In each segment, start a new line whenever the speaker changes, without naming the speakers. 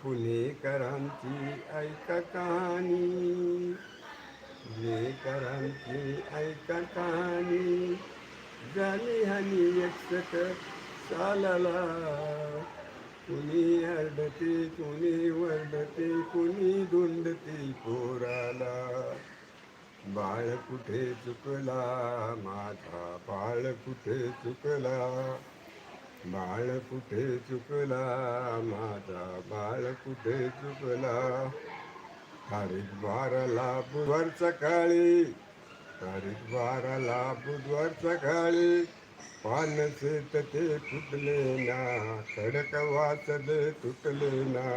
पुणेकरांची ऐका कहाणी, पुणेकरांची ऐका कहाणी, झाली हानी एकसठ सालाला. कुणी आरडते, कुणी वरडते, कुणी धुंडते पोराला. बाळ कुठे चुकला माझा, बाळ कुठे चुकला, बाळ कुठे चुकला माझा, बाळ कुठे चुकला. तारीख 12ला बुधवार सकाळी, तारीख 12ला बुधवार सकाळी, पान शेत ते फुटले ना, खडक वाचले तुटले ना.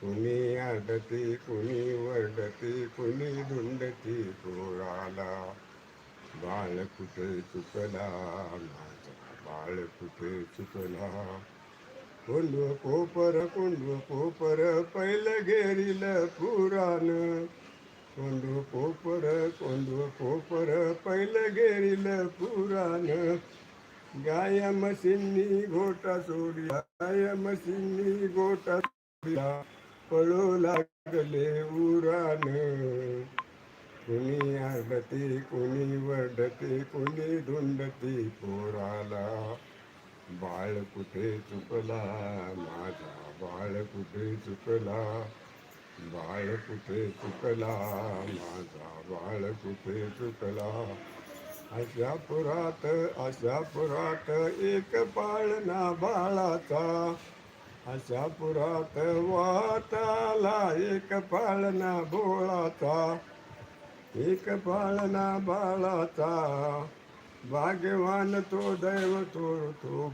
कुणी आडते, कुणी वरडते, कुणी धुंडते पोराला. बाळ कुठे चुकला माझा, बाळ कुठे चुकला. कोंडव कोपर पहिलं घेरील पुराण. कोंडव कोपर पहिलं घेरील पुराण. गाय म्हशींनी गोटा सोडला, गाय म्हशींनी गोटा सोडला, पळू लागले उराण. कुणी आडते, कुणी वरडते, कुणी धुंडते पोराला. बाळ कुठे चुकला माझा, बाळ कुठे चुकला, बाळ कुठे चुकला माझा, बाळ कुठे चुकला. अशा पुरात एक पाळणा बाळाचा, अशा पुरात वाटाला एक पाळणा बोळाचा, एक पाळणा बाळाचा. भाग्यवान तो दैव तो